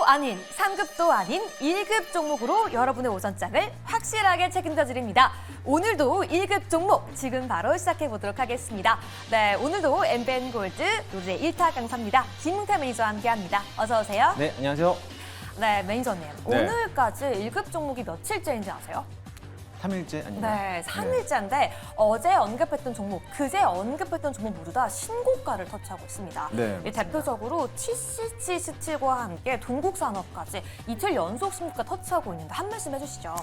아닌 3급도 아닌 1급 종목으로 여러분의 오전장을 확실하게 책임져 드립니다. 오늘도 1급 종목 지금 바로 시작해 보도록 하겠습니다. 네, 오늘도 MBN 골드 로즈의 1타 강사입니다. 김웅태 매니저와 함께합니다. 어서 오세요. 네, 안녕하세요. 네, 매니저님. 네. 오늘까지 1급 종목이 며칠째인지 아세요? 3일째 아닌가요? 네, 3일째인데 어제 언급했던 종목, 그제 언급했던 종목 모두 다 신고가를 터치하고 있습니다. 네, 이 맞습니다. 대표적으로 TCC 스틸과 함께 동국산업까지 이틀 연속 신고가 터치하고 있는데 한 말씀 해주시죠.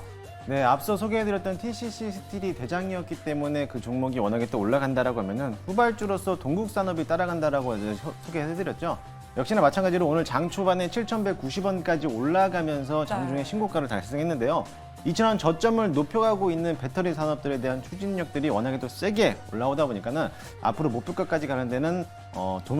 네, 앞서 소개해드렸던 TCC 스틸이 대장이었기 때문에 그 종목이 워낙에 또 올라간다라고 하면은 후발주로서 동국산업이 따라간다라고 이제 소개해드렸죠. 역시나 마찬가지로 오늘 장 초반에 7,190원까지 올라가면서 장중에 신고가를 달성했는데요. 2,000원 저점을 높여가고 있는 배터리 산업들에 대한 추진력들이 워낙에 또 세게 올라오다 보니까는 앞으로 목표가까지 가는 데는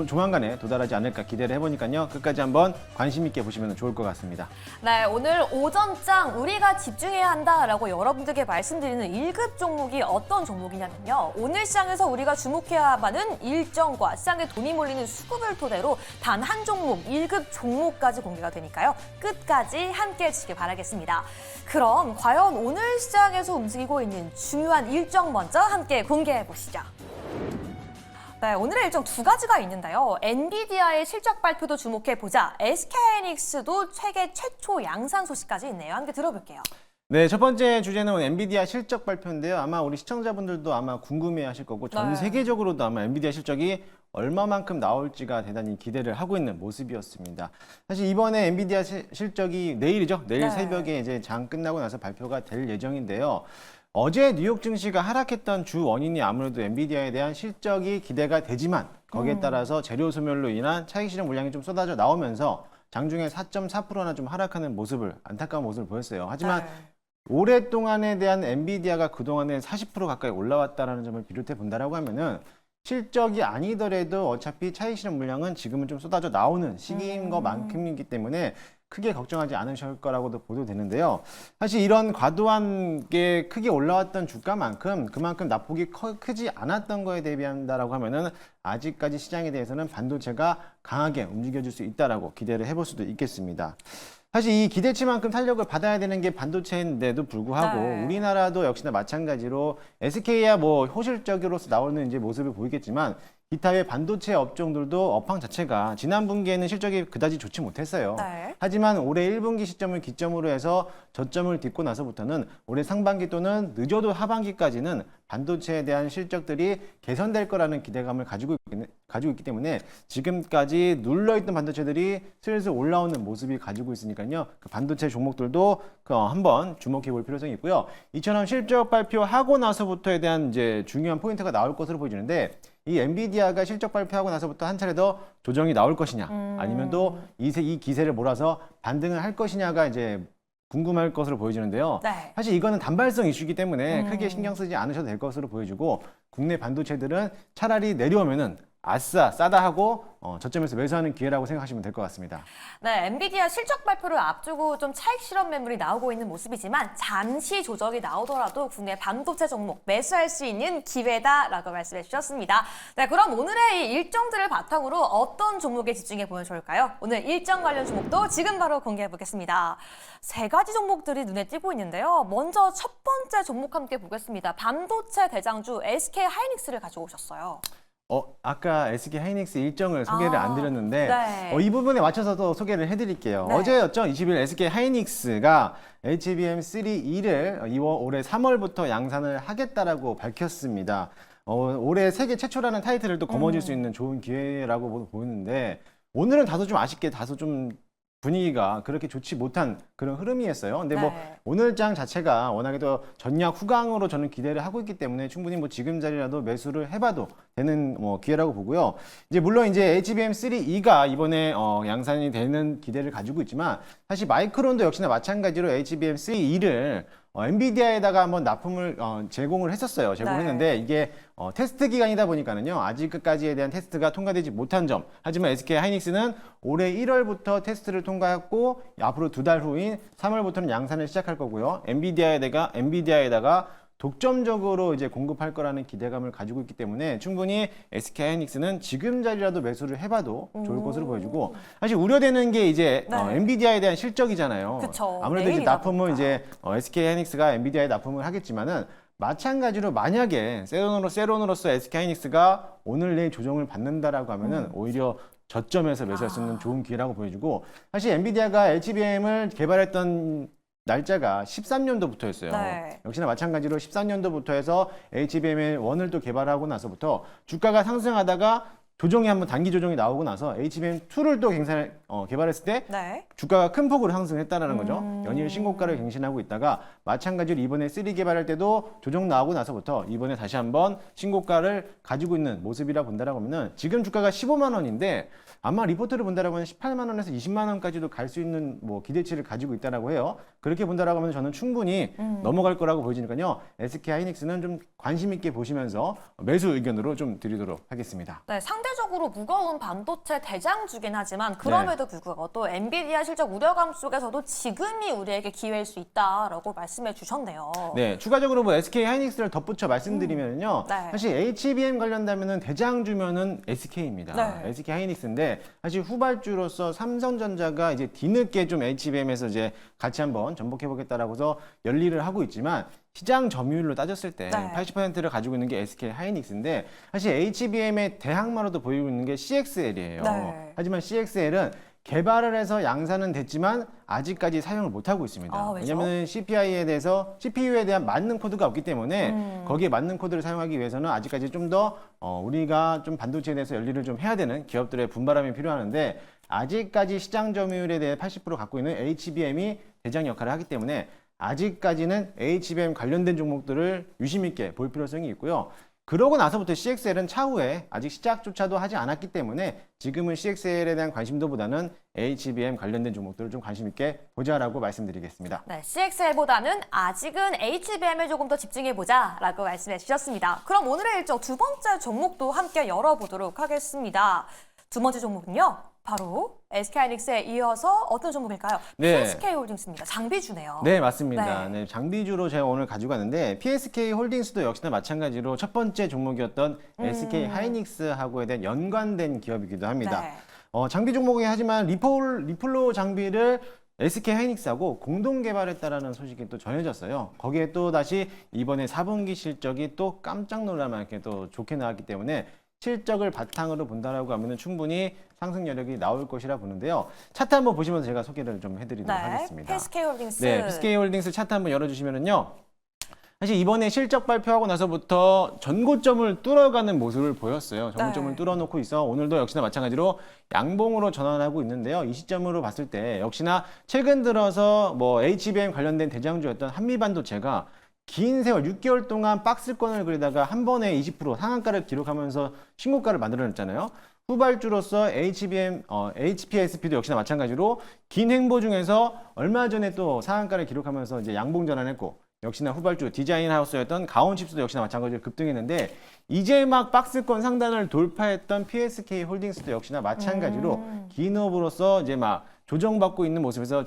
조만간에 도달하지 않을까 기대를 해보니까요. 끝까지 한번 관심 있게 보시면 좋을 것 같습니다. 네, 오늘 오전장 우리가 집중해야 한다라고 여러분들께 말씀드리는 1급 종목이 어떤 종목이냐면요. 오늘 시장에서 우리가 주목해야 하는 일정과 시장에 돈이 몰리는 수급을 토대로 단 한 종목, 1급 종목까지 공개가 되니까요. 끝까지 함께해 주시길 바라겠습니다. 그럼 과연 오늘 시장에서 움직이고 있는 중요한 일정 먼저 함께 공개해 보시죠. 네, 오늘의 일정 두 가지가 있는데요. 엔비디아의 실적 발표도 주목해보자. SK하이닉스도 세계 최초 양산 소식까지 있네요. 함께 들어볼게요. 네, 첫 번째 주제는 엔비디아 실적 발표인데요. 아마 우리 시청자분들도 아마 궁금해하실 거고 전 세계적으로도 아마 엔비디아 실적이 얼마만큼 나올지가 대단히 기대를 하고 있는 모습이었습니다. 사실 이번에 엔비디아 실적이 내일이죠. 내일 새벽에 이제 장 끝나고 나서 발표가 될 예정인데요. 어제 뉴욕 증시가 하락했던 주 원인이 아무래도 엔비디아에 대한 실적이 기대가 되지만 거기에 따라서 재료 소멸로 인한 차익 실현 물량이 좀 쏟아져 나오면서 장중에 4.4%나 좀 하락하는 모습을 안타까운 모습을 보였어요. 하지만 오랫동안에 대한 엔비디아가 그동안에 40% 가까이 올라왔다는 점을 비롯해 본다라고 하면은 실적이 아니더라도 어차피 차익 실현 물량은 지금은 좀 쏟아져 나오는 시기인 것만큼이기 때문에 크게 걱정하지 않으실 거라고도 보도되는데요. 사실 이런 과도한 게 크게 올라왔던 주가만큼 그만큼 낙폭이 크지 않았던 거에 대비한다라고 하면은 아직까지 시장에 대해서는 반도체가 강하게 움직여줄 수 있다라고 기대를 해볼 수도 있겠습니다. 사실 이 기대치만큼 탄력을 받아야 되는 게 반도체인데도 불구하고 우리나라도 역시나 마찬가지로 SK야 뭐 호실적으로서 나오는 이제 모습을 보이겠지만 기타의 반도체 업종들도 업황 자체가 지난 분기에는 실적이 그다지 좋지 못했어요. 하지만 올해 1분기 시점을 기점으로 해서 저점을 딛고 나서부터는 올해 상반기 또는 늦어도 하반기까지는 반도체에 대한 실적들이 개선될 거라는 기대감을 가지고 있기 때문에 지금까지 눌러있던 반도체들이 슬슬 올라오는 모습이 가지고 있으니까요. 그 반도체 종목들도 한번 주목해 볼 필요성이 있고요. 이처럼 실적 발표하고 나서부터에 대한 이제 중요한 포인트가 나올 것으로 보이는데 이 엔비디아가 실적 발표하고 나서부터 한 차례 더 조정이 나올 것이냐 아니면 또 이 기세를 몰아서 반등을 할 것이냐가 이제 궁금할 것으로 보여지는데요. 사실 이거는 단발성 이슈이기 때문에 크게 신경 쓰지 않으셔도 될 것으로 보여지고 국내 반도체들은 차라리 내려오면은 아싸 싸다 하고 저점에서 매수하는 기회라고 생각하시면 될 것 같습니다. 네, 엔비디아 실적 발표를 앞두고 좀 차익 실현 매물이 나오고 있는 모습이지만 잠시 조정이 나오더라도 국내 반도체 종목 매수할 수 있는 기회다라고 말씀해 주셨습니다. 네, 그럼 오늘의 이 일정들을 바탕으로 어떤 종목에 집중해 보면 좋을까요? 오늘 일정 관련 종목도 지금 바로 공개해 보겠습니다. 세 가지 종목들이 눈에 띄고 있는데요. 먼저 첫 번째 종목 함께 보겠습니다. 반도체 대장주 SK하이닉스를 가지고 오셨어요. 아까 SK하이닉스 일정을 소개를 안 드렸는데 이 부분에 맞춰서 또 소개를 해드릴게요. 어제였죠. 20일 SK하이닉스가 HBM3E를 올해 3월부터 양산을 하겠다라고 밝혔습니다. 올해 세계 최초라는 타이틀을 또 거머쥘 수 있는 좋은 기회라고 보이는데 오늘은 다소 좀 아쉽게 다소 좀 분위기가 그렇게 좋지 못한 그런 흐름이었어요. 근데 뭐 오늘 장 자체가 워낙에 또 전략 후강으로 저는 기대를 하고 있기 때문에 충분히 뭐 지금 자리라도 매수를 해봐도 되는 기회라고 보고요. 이제 물론 이제 HBM3E가 이번에 양산이 되는 기대를 가지고 있지만 사실 마이크론도 역시나 마찬가지로 HBM3E를 엔비디아에다가 한번 납품을 제공을 했었어요. 제공했는데 이게 테스트 기간이다 보니까는요. 아직까지에 대한 테스트가 통과되지 못한 점. 하지만 SK하이닉스는 올해 1월부터 테스트를 통과했고 앞으로 2달 후인 3월부터는 양산을 시작할 거고요. 엔비디아에다가 독점적으로 이제 공급할 거라는 기대감을 가지고 있기 때문에 충분히 SK 하이닉스는 지금 자리라도 매수를 해봐도 좋을 것으로 보여지고, 사실 우려되는 게 이제 네. 엔비디아에 대한 실적이잖아요. 그쵸. 아무래도 이제 내일이다 납품은 보니까. 이제 SK 하이닉스가 엔비디아에 납품을 하겠지만은 마찬가지로 만약에 세론으로서 SK 하이닉스가 오늘 내일 조정을 받는다라고 하면은 오히려 저점에서 매수할 수 있는 좋은 기회라고 보여지고, 사실 엔비디아가 HBM을 개발했던 날짜가 13년도부터였어요. 네. 역시나 마찬가지로 13년도부터 해서 HBM의 원을 또 개발하고 나서부터 주가가 상승하다가 조정이 한번 단기 조정이 나오고 나서 HBM2를 또 개발했을 때 네. 주가가 큰 폭으로 상승했다는 거죠. 연일 신고가를 갱신하고 있다가 마찬가지로 이번에 3 개발할 때도 조정 나오고 나서부터 이번에 다시 한번 신고가를 가지고 있는 모습이라 본다라고 하면은 지금 주가가 15만 원인데 아마 리포트를 본다라고 하면 18만 원에서 20만 원까지도 갈 수 있는 뭐 기대치를 가지고 있다라고 해요. 그렇게 본다라고 하면 저는 충분히 넘어갈 거라고 보여지니까요. SK 하이닉스는 좀 관심 있게 보시면서 매수 의견으로 좀 드리도록 하겠습니다. 네, 상대적으로 무거운 반도체 대장주긴 하지만 그럼에도 불구하고 또 엔비디아 실적 우려감 속에서도 지금이 우리에게 기회일 수 있다라고 말씀해 주셨네요. 네, 추가적으로 뭐 SK 하이닉스를 덧붙여 말씀드리면요. 네. 사실 HBM 관련되면은 대장주면은 SK입니다. 네. SK 하이닉스인데 사실 후발주로서 삼성전자가 이제 뒤늦게 좀 HBM에서 이제 같이 한번 전복해 보겠다라고 해서 열일을 하고 있지만 시장 점유율로 따졌을 때 네. 80%를 가지고 있는 게 SK 하이닉스인데 사실 HBM의 대항마로도 보이고 있는 게 CXL이에요. 네. 하지만 CXL은 개발을 해서 양산은 됐지만 아직까지 사용을 못 하고 있습니다. 아, 왜죠? 왜냐하면 CPU에 대한 맞는 코드가 없기 때문에 거기에 맞는 코드를 사용하기 위해서는 아직까지 좀 더 우리가 좀 반도체에 대해서 열일을 좀 해야 되는 기업들의 분발함이 필요하는데 아직까지 시장 점유율에 대해 80% 갖고 있는 HBM이 대장 역할을 하기 때문에 아직까지는 HBM 관련된 종목들을 유심 있게 볼 필요성이 있고요. 그러고 나서부터 CXL은 차후에 아직 시작조차도 하지 않았기 때문에 지금은 CXL에 대한 관심도보다는 HBM 관련된 종목들을 좀 관심 있게 보자라고 말씀드리겠습니다. 네, CXL보다는 아직은 HBM에 조금 더 집중해보자라고 말씀해 주셨습니다. 그럼 오늘의 일정 두 번째 종목도 함께 열어보도록 하겠습니다. 두 번째 종목은요, 바로 SK하이닉스에 이어서 어떤 종목일까요? 네. PSK홀딩스입니다. 장비주네요. 네, 맞습니다. 네. 네, 장비주로 제가 오늘 가지고 왔는데 PSK 홀딩스도 역시나 마찬가지로 첫 번째 종목이었던 SK 하이닉스하고에 대한 연관된 기업이기도 합니다. 네. 장비 종목이 하지만 리플로 장비를 SK 하이닉스하고 공동 개발했다라는 소식이 또 전해졌어요. 거기에 또 다시 이번에 4분기 실적이 또 깜짝 놀랄만하게 또 좋게 나왔기 때문에 실적을 바탕으로 본다라고 하면 충분히 상승 여력이 나올 것이라 보는데요. 차트 한번 보시면서 제가 소개를 좀 해드리도록 하겠습니다. PSK홀딩스. 네, PSK홀딩스 차트 한번 열어주시면은요. 사실 이번에 실적 발표하고 나서부터 전고점을 뚫어가는 모습을 보였어요. 전고점을 네. 뚫어놓고 있어 오늘도 역시나 마찬가지로 양봉으로 전환하고 있는데요. 이 시점으로 봤을 때 역시나 최근 들어서 뭐 HBM 관련된 대장주였던 한미반도체가 긴 세월 6개월 동안 박스권을 그리다가 한 번에 20% 상한가를 기록하면서 신고가를 만들어냈잖아요. 후발주로서 HPSP도 역시나 마찬가지로 긴 행보 중에서 얼마 전에 또 상한가를 기록하면서 이제 양봉 전환했고 역시나 후발주 디자인 하우스였던 가온칩스도 역시나 마찬가지로 급등했는데 이제 막 박스권 상단을 돌파했던 PSK 홀딩스도 역시나 마찬가지로 긴 호흡으로서 이제 막 조정받고 있는 모습에서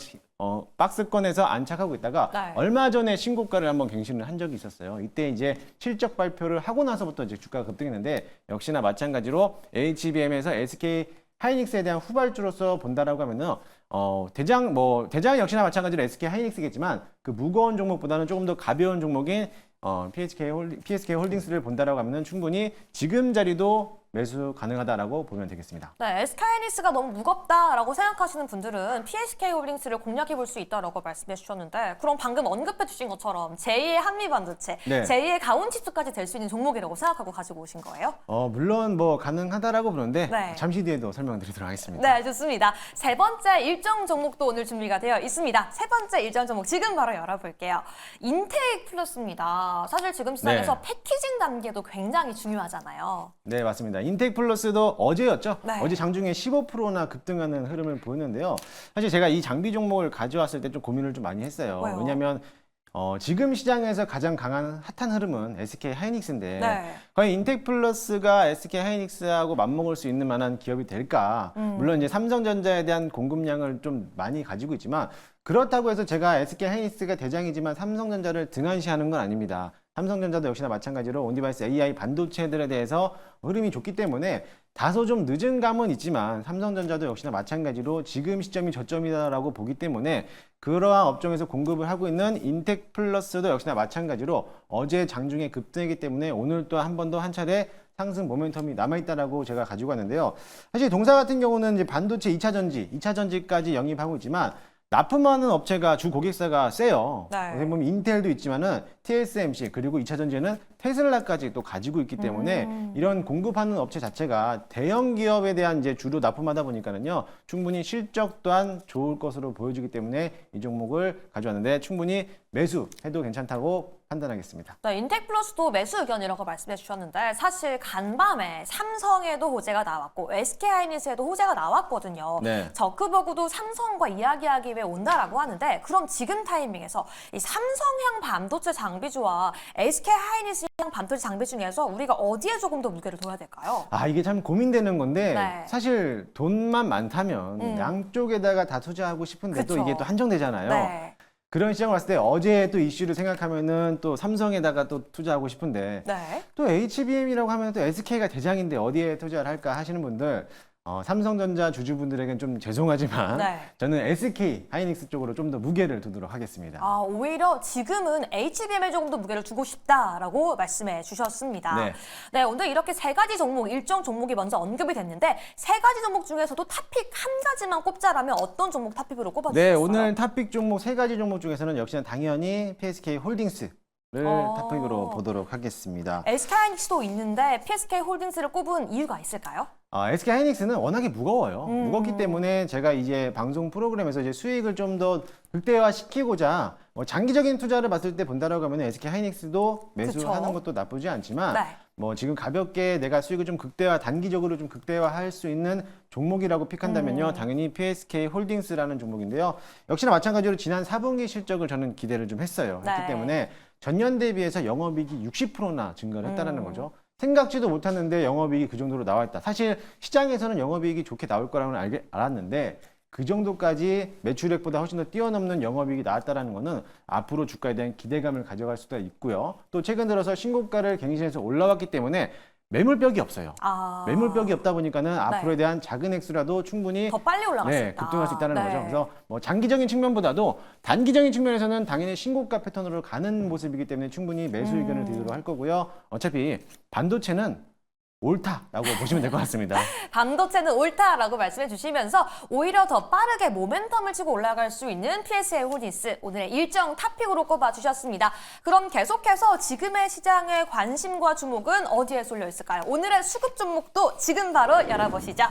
박스권에서 안착하고 있다가 네. 얼마 전에 신고가를 한번 갱신을 한 적이 있었어요. 이때 이제 실적 발표를 하고 나서부터 이제 주가가 급등했는데 역시나 마찬가지로 HBM에서 SK 하이닉스에 대한 후발주로서 본다라고 하면은 대장 역시나 마찬가지로 SK 하이닉스겠지만 그 무거운 종목보다는 조금 더 가벼운 종목인 PSK 홀딩스를 본다라고 하면은 충분히 지금 자리도 매수 가능하다라고 보면 되겠습니다. 네, SK하이닉스가 너무 무겁다라고 생각하시는 분들은 PSK홀딩스를 공략해 볼 수 있다라고 말씀해 주셨는데 그럼 방금 언급해 주신 것처럼 제2의 한미반도체, 네. 제2의 가온칩스까지 될 수 있는 종목이라고 생각하고 가지고 오신 거예요? 물론 뭐 가능하다라고 보는데 네. 잠시 뒤에도 설명드리도록 하겠습니다. 네, 좋습니다. 세 번째 일정 종목도 오늘 준비가 되어 있습니다. 세 번째 일정 종목 지금 바로 열어볼게요. 인테익 플러스입니다. 사실 지금 시장에서 네. 패키징 단계도 굉장히 중요하잖아요. 네, 맞습니다. 인텍 플러스도 어제였죠. 네. 어제 장중에 15%나 급등하는 흐름을 보였는데요. 사실 제가 이 장비 종목을 가져왔을 때 좀 고민을 좀 많이 했어요. 왜요? 왜냐하면 지금 시장에서 가장 강한 핫한 흐름은 SK 하이닉스인데 네. 과연 인텍 플러스가 SK 하이닉스하고 맞먹을 수 있는 만한 기업이 될까? 물론 이제 삼성전자에 대한 공급량을 좀 많이 가지고 있지만 그렇다고 해서 제가 SK 하이닉스가 대장이지만 삼성전자를 등한시하는 건 아닙니다. 삼성전자도 역시나 마찬가지로 온디바이스 AI 반도체들에 대해서 흐름이 좋기 때문에 다소 좀 늦은 감은 있지만 삼성전자도 역시나 마찬가지로 지금 시점이 저점이다라고 보기 때문에 그러한 업종에서 공급을 하고 있는 인텍플러스도 역시나 마찬가지로 어제 장중에 급등했기 때문에 오늘 또 한 번 더 한 차례 상승 모멘텀이 남아있다라고 제가 가지고 왔는데요. 사실 동사 같은 경우는 이제 반도체 2차 전지, 2차 전지까지 영입하고 있지만 납품하는 업체가 주 고객사가 세요. 네. 어떻게 보면 인텔도 있지만은 TSMC 그리고 2차 전지에는 테슬라까지 또 가지고 있기 때문에 이런 공급하는 업체 자체가 대형 기업에 대한 이제 주로 납품하다 보니까는요 충분히 실적 또한 좋을 것으로 보여지기 때문에 이 종목을 가져왔는데 충분히 매수해도 괜찮다고 판단하겠습니다. 네, 인텍플러스도 매수 의견이라고 말씀해 주셨는데 사실 간밤에 삼성에도 호재가 나왔고 SK하이닉스에도 호재가 나왔거든요. 네. 저크버그도 삼성과 이야기하기 위해 온다라고 하는데 그럼 지금 타이밍에서 이 삼성향 반도체 장비주와 SK하이닉스향 반도체 장비 중에서 우리가 어디에 조금 더 무게를 둬야 될까요? 아, 이게 참 고민되는 건데 네. 사실 돈만 많다면 양쪽에다가 다 투자하고 싶은데 또 그쵸. 이게 또 한정되잖아요. 네. 그런 시장을 봤을 때 어제 또 이슈를 생각하면은 또 삼성에다가 또 투자하고 싶은데 네. 또 HBM이라고 하면 또 SK가 대장인데 어디에 투자를 할까 하시는 분들 삼성전자 주주분들에겐 좀 죄송하지만 네. 저는 SK 하이닉스 쪽으로 좀 더 무게를 두도록 하겠습니다. 아, 오히려 지금은 HBM에 조금 더 무게를 두고 싶다라고 말씀해 주셨습니다. 네. 네, 오늘 이렇게 세 가지 종목, 일정 종목이 먼저 언급이 됐는데 세 가지 종목 중에서도 탑픽 한 가지만 꼽자라면 어떤 종목 탑픽으로 네, 꼽아주셨어요? 오늘 탑픽 종목 세 가지 종목 중에서는 역시나 당연히 PSK 홀딩스를 탑픽으로 보도록 하겠습니다. SK하이닉스도 있는데 PSK홀딩스를 꼽은 이유가 있을까요? SK 하이닉스는 워낙에 무거워요. 무겁기 때문에 제가 이제 방송 프로그램에서 이제 수익을 좀 더 극대화 시키고자 장기적인 투자를 봤을 때 본다라고 하면 SK 하이닉스도 매수하는 그쵸. 것도 나쁘지 않지만 네. 뭐 지금 가볍게 내가 수익을 좀 단기적으로 좀 극대화할 수 있는 종목이라고 픽한다면요. 당연히 PSK 홀딩스라는 종목인데요. 역시나 마찬가지로 지난 4분기 실적을 저는 기대를 좀 했어요. 네. 했기 때문에 전년 대비해서 영업이익이 60%나 증가를 했다는 거죠. 생각지도 못했는데 영업이익이 그 정도로 나와 있다. 사실 시장에서는 영업이익이 좋게 나올 거라고는 알았는데 그 정도까지 매출액보다 훨씬 더 뛰어넘는 영업이익이 나왔다는 것은 앞으로 주가에 대한 기대감을 가져갈 수도 있고요. 또 최근 들어서 신고가를 갱신해서 올라왔기 때문에 매물벽이 없어요. 매물벽이 없다 보니까는 앞으로에 대한 작은 액수라도 충분히 더 빨리 올라갈 수 있다. 급등할 수 있다는 네. 거죠. 그래서 뭐 장기적인 측면보다도 단기적인 측면에서는 당연히 신고가 패턴으로 가는 모습이기 때문에 충분히 매수 의견을 드리도록 할 거고요. 어차피 반도체는 옳다라고 보시면 될 것 같습니다. 반도체는 옳다라고 말씀해 주시면서 오히려 더 빠르게 모멘텀을 치고 올라갈 수 있는 PSK 홀딩스 오늘의 일정 탑픽으로 꼽아 주셨습니다. 그럼 계속해서 지금의 시장의 관심과 주목은 어디에 쏠려 있을까요? 오늘의 수급 종목도 지금 바로 열어보시죠.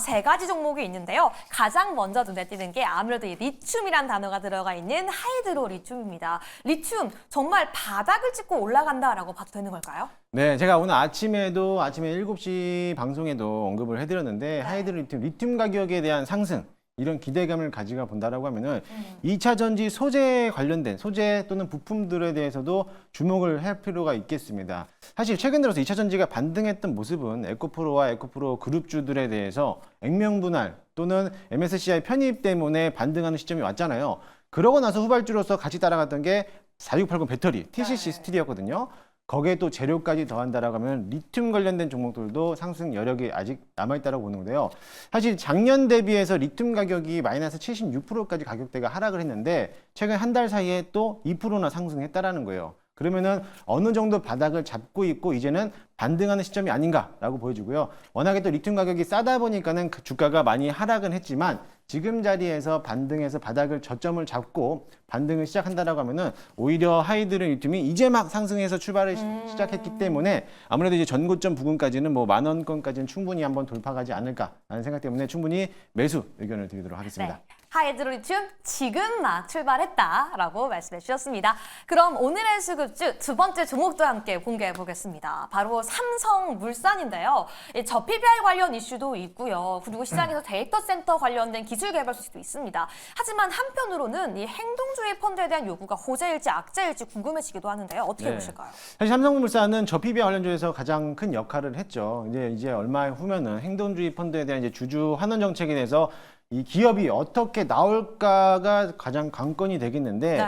세 가지 종목이 있는데요. 가장 먼저 눈에 띄는 게 아무래도 이 리튬이란 단어가 들어가 있는 하이드로 리튬입니다. 리튬 정말 바닥을 찍고 올라간다라고 봐도 되는 걸까요? 네, 제가 오늘 아침에 7시 방송에도 언급을 해드렸는데 하이드로 리튬 가격에 대한 상승 이런 기대감을 가지고 본다라고 하면은 2차 전지 소재 관련된 소재 또는 부품들에 대해서도 주목을 할 필요가 있겠습니다. 사실 최근 들어서 2차 전지가 반등했던 모습은 에코프로와 에코프로 그룹주들에 대해서 액면분할 또는 MSCI 편입 때문에 반등하는 시점이 왔잖아요. 그러고 나서 후발주로서 같이 따라갔던 게 4680 배터리, TCC 스틸이었거든요. 거기에 또 재료까지 더한다라고 하면 리튬 관련된 종목들도 상승 여력이 아직 남아있다고 보는 건데요. 사실 작년 대비해서 리튬 가격이 마이너스 76%까지 가격대가 하락을 했는데 최근 한 달 사이에 또 2%나 상승했다라는 거예요. 그러면은 어느 정도 바닥을 잡고 있고 이제는 반등하는 시점이 아닌가라고 보여지고요. 워낙에 또 리튬 가격이 싸다 보니까는 주가가 많이 하락은 했지만 지금 자리에서 반등해서 바닥을 저점을 잡고 반등을 시작한다라고 하면은 오히려 하이드로 리튬이 이제 막 상승해서 출발을 시작했기 때문에 아무래도 이제 전고점 부근까지는 뭐 10,000원권까지는 충분히 한번 돌파가지 않을까라는 생각 때문에 충분히 매수 의견을 드리도록 하겠습니다. 네. 하이드로 리튬 지금 막 출발했다라고 말씀해 주셨습니다. 그럼 오늘의 수급주 두 번째 종목도 함께 공개해 보겠습니다. 바로 삼성물산인데요. 저 PBR 관련 이슈도 있고요. 그리고 시장에서 데이터 센터 관련된 기술 개발 소식도 있습니다. 하지만 한편으로는 이 행동주의 펀드에 대한 요구가 호재일지 악재일지 궁금해지기도 하는데요. 어떻게 보실까요? 사실 삼성물산은 저 PBR 관련주에서 가장 큰 역할을 했죠. 이제 얼마 후면은 행동주의 펀드에 대한 이제 주주 환원 정책에 대해서 이 기업이 어떻게 나올까가 가장 관건이 되겠는데 네.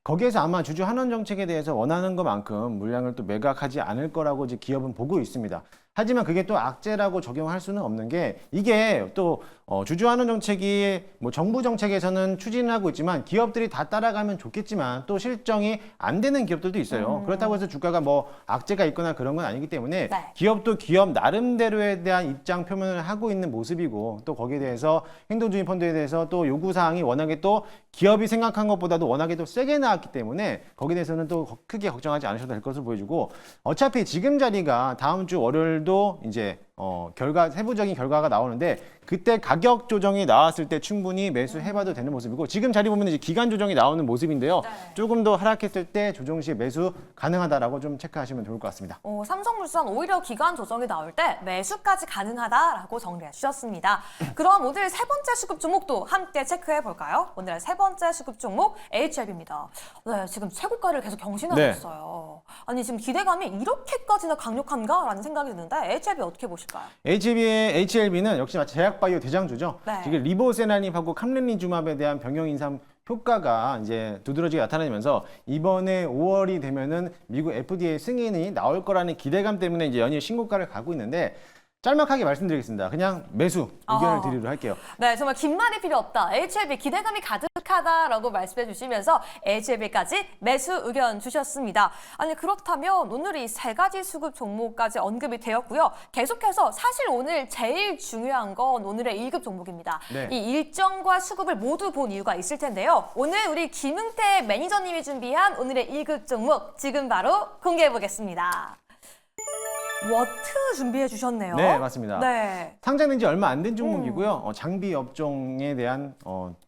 거기에서 아마 주주 환원 정책에 대해서 원하는 것만큼 물량을 또 매각하지 않을 거라고 이제 기업은 보고 있습니다. 하지만 그게 또 악재라고 적용할 수는 없는 게 이게 또 주주 환원 정책이 뭐 정부 정책에서는 추진하고 있지만 기업들이 다 따라가면 좋겠지만 또 실정이 안 되는 기업들도 있어요. 그렇다고 해서 주가가 뭐 악재가 있거나 그런 건 아니기 때문에 네. 기업도 기업 나름대로에 대한 입장 표명을 하고 있는 모습이고 또 거기에 대해서 행동주의 펀드에 대해서 또 요구 사항이 워낙에 또 기업이 생각한 것보다도 워낙에 또 세게 나왔기 때문에 거기에 대해서는 또 크게 걱정하지 않으셔도 될 것으로 보여지고 어차피 지금 자리가 다음 주 월요일도 이제 세부적인 결과가 나오는데 그때 가격 조정이 나왔을 때 충분히 매수해봐도 되는 모습이고 지금 자리 보면 이제 기간 조정이 나오는 모습인데요. 네. 조금 더 하락했을 때 조정 시에 매수 가능하다라고 좀 체크하시면 좋을 것 같습니다. 삼성물산 오히려 기간 조정이 나올 때 매수까지 가능하다라고 정리해 주셨습니다. 그럼 오늘 세 번째 수급 종목도 함께 체크해 볼까요? 오늘의 세 번째 수급 종목 HLB입니다. 네, 지금 최고가를 계속 경신하고 네. 있어요. 아니 지금 기대감이 이렇게까지나 강력한가라는 생각이 드는데 HLB 어떻게 보실까요? HLB는 역시 제약바이오 대장주죠. 네. 지금 리보세라닙하고 캄렌리주맙에 대한 병용 인상 효과가 이제 두드러지게 나타나면서 이번에 5월이 되면은 미국 FDA 승인이 나올 거라는 기대감 때문에 이제 연일 신고가를 가고 있는데 짤막하게 말씀드리겠습니다. 그냥 매수 의견을 드리도록 할게요. 네, 정말 긴 말이 필요 없다. HLB 기대감이 가득하다라고 말씀해 주시면서 HLB까지 매수 의견 주셨습니다. 아니 그렇다면 오늘 이 세 가지 수급 종목까지 언급이 되었고요. 계속해서 사실 오늘 제일 중요한 건 오늘의 1급 종목입니다. 네. 이 일정과 수급을 모두 본 이유가 있을 텐데요. 오늘 우리 김응태 매니저님이 준비한 오늘의 1급 종목 지금 바로 공개해 보겠습니다. 워트 준비해 주셨네요. 네, 맞습니다. 네. 상장된 지 얼마 안 된 종목이고요. 장비 업종에 대한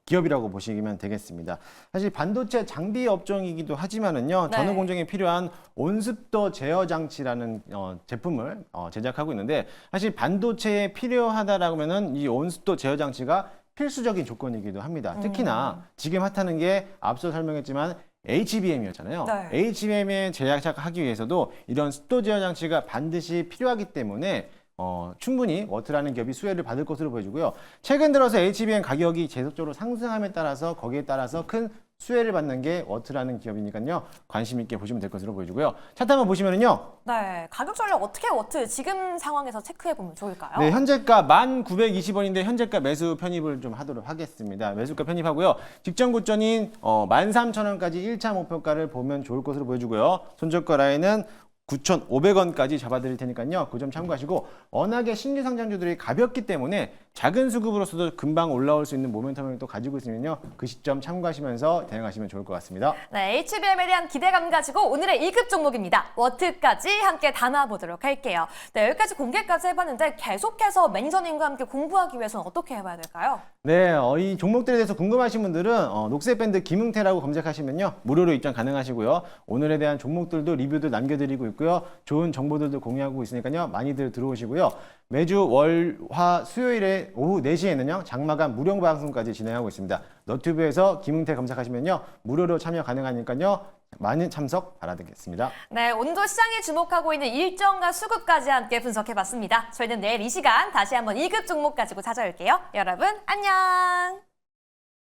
기업이라고 보시면 되겠습니다. 사실 반도체 장비 업종이기도 하지만은요. 네. 전후 공정에 필요한 온습도 제어 장치라는 제품을 제작하고 있는데 사실 반도체에 필요하다라고 하면은 이 온습도 제어 장치가 필수적인 조건이기도 합니다. 특히나 지금 핫하는 게 앞서 설명했지만 HBM이었잖아요. 네. HBM에 제작하기 위해서도 이런 습도 제어 장치가 반드시 필요하기 때문에 충분히 워트라는 기업이 수혜를 받을 것으로 보여지고요. 최근 들어서 HBM 가격이 계속적으로 상승함에 따라서 거기에 따라서 큰 수혜를 받는 게 워트라는 기업이니까요. 관심 있게 보시면 될 것으로 보여지고요. 차트 한번 보시면은요. 네, 가격 전략 어떻게 워트 지금 상황에서 체크해 보면 좋을까요? 네, 현재가 1,920원인데 현재가 매수 편입을 좀 하도록 하겠습니다. 매수가 편입하고요. 직전 고점인 13,000원까지 1차 목표가를 보면 좋을 것으로 보여주고요. 손절가 라인은 9,500원까지 잡아드릴 테니까요. 그 점 참고하시고 워낙에 신규 상장주들이 가볍기 때문에 작은 수급으로서도 금방 올라올 수 있는 모멘텀을 또 가지고 있으면요. 그 시점 참고하시면서 대응하시면 좋을 것 같습니다. 네, HBM에 대한 기대감 가지고 오늘의 2급 종목입니다. 워트까지 함께 담아보도록 할게요. 네, 여기까지 공개까지 해봤는데 계속해서 매니저님과 함께 공부하기 위해서는 어떻게 해봐야 될까요? 네, 이 종목들에 대해서 궁금하신 분들은 녹색 밴드 김응태라고 검색하시면요. 무료로 입장 가능하시고요. 오늘에 대한 종목들도 리뷰도 남겨드리고 있고요. 좋은 정보들도 공유하고 있으니까요. 많이들 들어오시고요. 매주 월, 화, 수요일에 오후 4시에는요. 장마감 무료 방송까지 진행하고 있습니다. 너튜브에서 김응태 검색하시면요. 무료로 참여 가능하니까요. 많은 참석 바라겠습니다. 네, 오늘도 시장에 주목하고 있는 일정과 수급까지 함께 분석해봤습니다. 저희는 내일 이 시간 다시 한번 2급 종목 가지고 찾아올게요. 여러분 안녕!